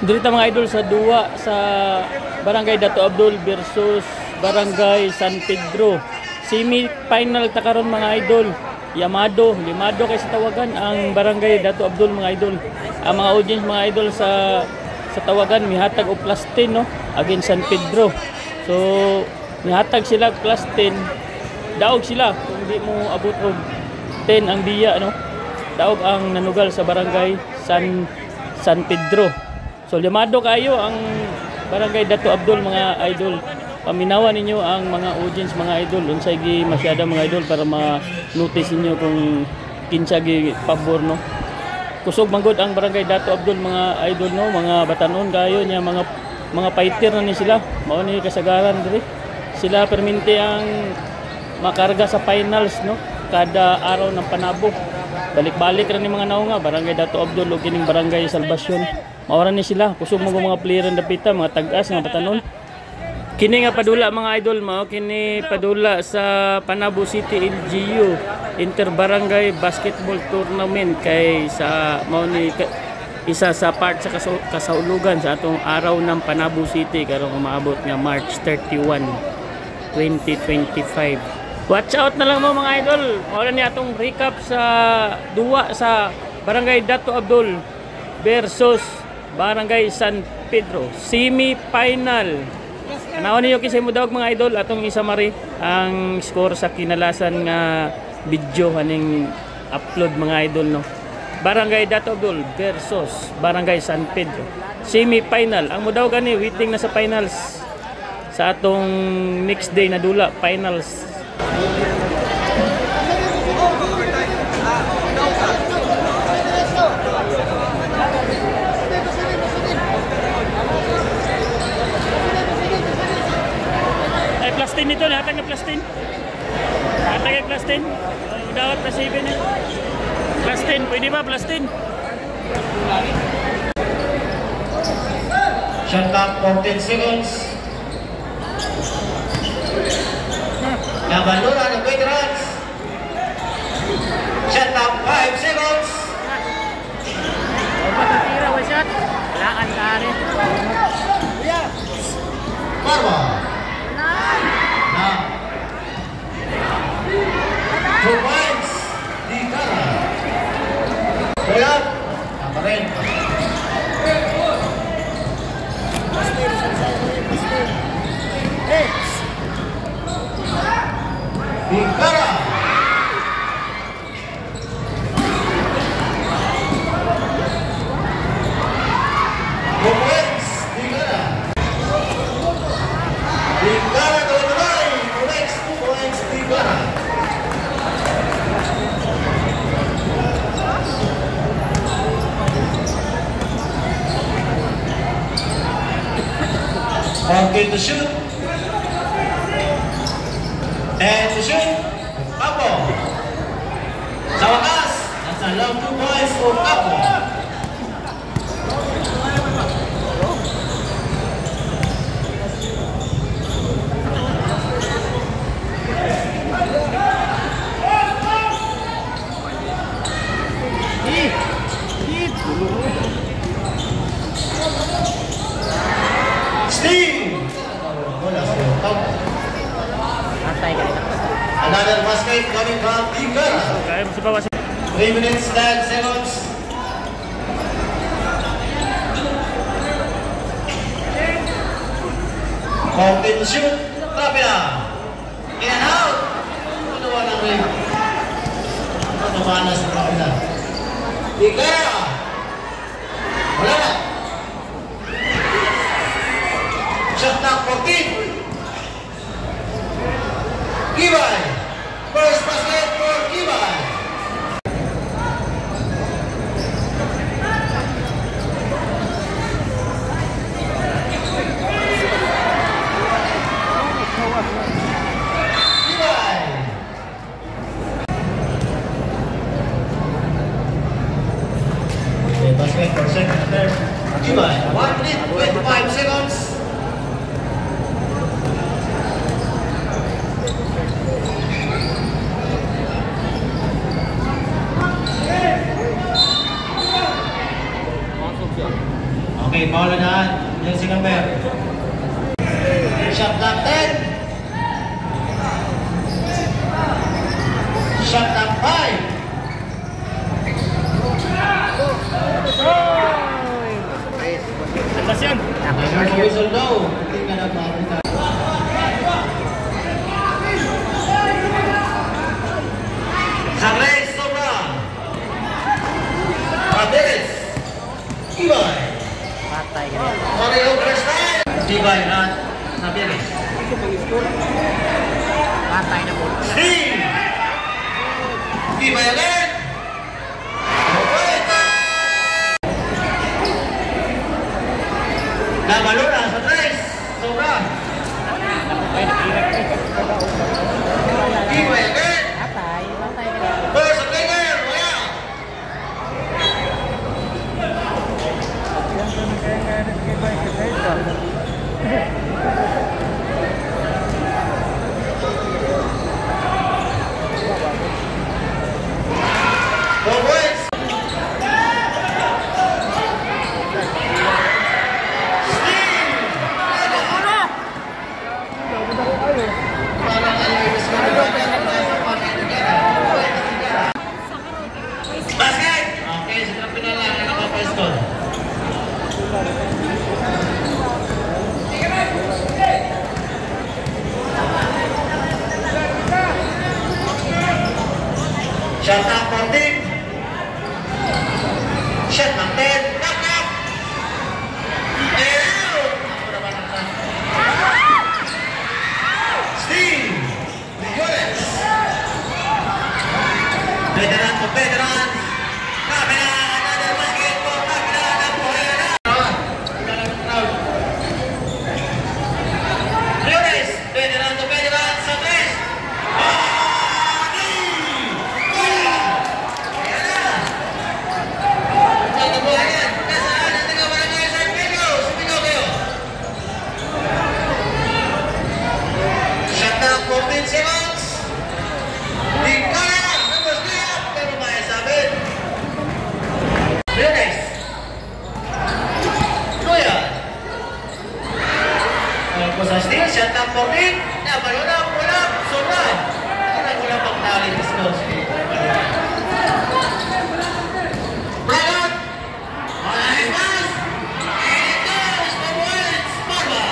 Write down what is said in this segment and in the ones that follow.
Dito mga idol sa duwa sa Barangay Dato Abdul versus Barangay San Pedro. Semi-final ta karon mga idol. Limado kay sa tawagan ang Barangay Dato Abdul mga idol. Ang mga audience mga idol sa tawagan mihatag og plus 10 no against San Pedro. So mihatag sila plus 10. Daog sila kung di mo abot og 10 ang biya no. Daog ang nanugal sa Barangay San Pedro. So limado kayo ang Barangay Dato Abdul mga idol. Paminawan ninyo ang mga audience mga idol. Unsay gi masyada mga idol para ma-notice niyo kung kinsa gi pabor no. Kusog manggod ang Barangay Dato Abdul mga idol no, mga batanon kayo niya mga fighter na ni sila. Mao ni kasagaran diri. Sila perminti ang makarga sa finals no kada araw ng panabo. Balik-balik ra ni mga naunga Barangay Dato Abdul ug kining Barangay Salvacion. Maoran ni sila kusog mo mga player ng dapita mga tag-as nga batanon. Kini nga padula mga idol mao kini padula sa Panabo City LGU Inter-Barangay Basketball Tournament kay sa mao ni isa sa part sa kasaulugan sa atong araw ng Panabo City karong umaabot nga March 31, 2025. Watch out na lang mo mga idol. Mao ni atong recap sa duwa sa Barangay Dato Abdul versus Barangay San Pedro semi-final. Naon niyo kisay mo daog mga idol atong isamari ang score sa kinalasan nga video haning upload mga idol no. Barangay Dato Abdul versus Barangay San Pedro semi-final. Ang mo daw gani waiting na sa finals sa atong next day na dula finals. Plus 10 nito, nahatag na plus 10. Nahatag na plus 10. Dawat plus 7 eh. Plus 10, pwede ba plus 10? Shot clock 14 seconds. Nabandura ng 20 runs. Shot clock 5 seconds. Matitira wa shot. Kailangan ka rin. Marwa. 2 points. Di Cara. Kaya, tama rin. Di Cara. Okay to shoot. And to shoot. Kapo. Sa wakas, nasa long 2 points for Kapo. Another basket coming from Tigara. 3 minutes 10 seconds. Open to shoot. Trap it out. In and out. Kunawa ng ring. Namanas na trap it out. Tigara. Wala na. Shot clock 14. Kibay. First basket for Kibay. Kibay. Okay, basket for second and third. Kibay. 1 minute 25 seconds. Okay, Paolo na. Jersey number. Shot clock 10. Shot clock 5. Atas yan. Whistle daw. Hindi ka na makakita. Sarles Sobra. Abilis. Ibay. Patay ka rin. Mario Cristal. Ibay at Abilis. Patay na po. Steve. Ibay ulit. Nabalura sa tres. Sobra. Ibay ulit. Patay. Patay ka rin. First player. Wala. Four points. Basket! Okay, sa pinala na nakapwesto. Shot up 14. Shot ng 10. Knock up! Steve! Nicolas! Veteran to veteran. Kabila, another basketball. Kabila ng Korea na. Nicolas, veteran to veteran sa 3. Shut down 14 seconds. Di kaya, nabos niya, pero maya sabit. Riones. Kuya. Ang po sa steal, shut down 14. Nabalunap, ulap, sobra. Wala pang nalit is no. Brad. Nice pass. And it goes for Wentz. Barba.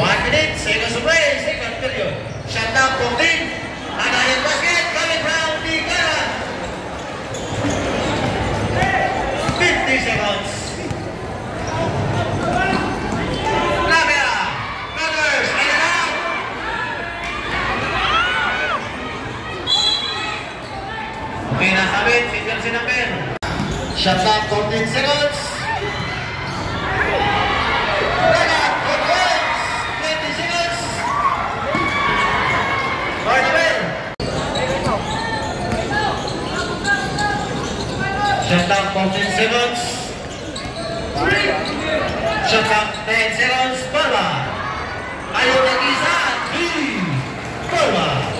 1 minute, seconds away, second period. Shut down 14. Anayan basket, coming from the Gara. 50 seconds. Labia. Brothers, and out. Okay, nasabit, si Jersey number. Shut down 14 seconds. Lagat, good works. 20 seconds. Gardner. Shut down 14 seconds. Shut down 10 seconds. Barba. Ayaw nag-isa. 3. Barba.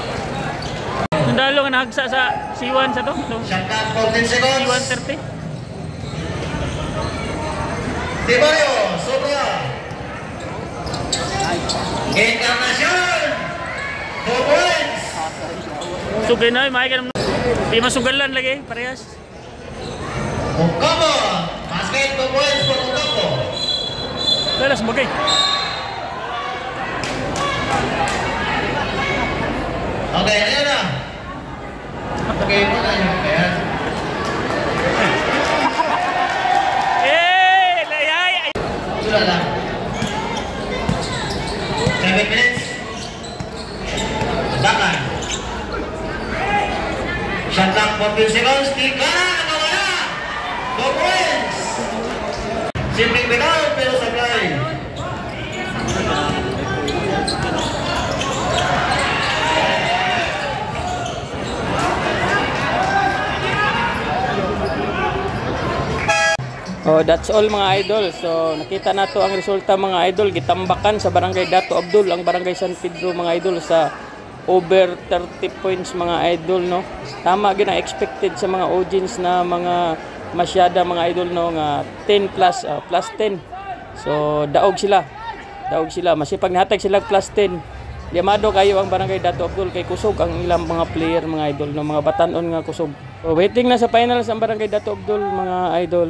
Sundalo nga nahagsa sa C1 sa to. Shut down 14 seconds. C1 30. Tibario, sobra. Encarnacion. 4 points. Sugay na, may ka naman. Di masugalan lagi, parehas. Ocampo. Basket 2 points for Ocampo. Lalas, bagay. Okay, ayan na. Okay, mo na yun. Ayan. Layay! Sudah lang. 7 minutes. Dakan. Shot clock 14 seconds. Tika na, nakawala. 4 points. Simpleng bitaw, pero sablay. Oh, that's all mga idol. So nakita nato ang resulta mga idol. Gitambakan sa Barangay Dato Abdul ang Barangay San Pedro mga idol sa over 30 points mga idol, no. Tama gyud ang expected sa mga audience na mga masyada mga idol no nga 10 plus plus 10. So daog sila. Masipag nahatag sila plus 10. Yamado kayo ang Barangay Dato Abdul kay kusog ang ilang mga player mga idol no mga batanon nga kusog. So waiting na sa finals ang Barangay Dato Abdul mga idol.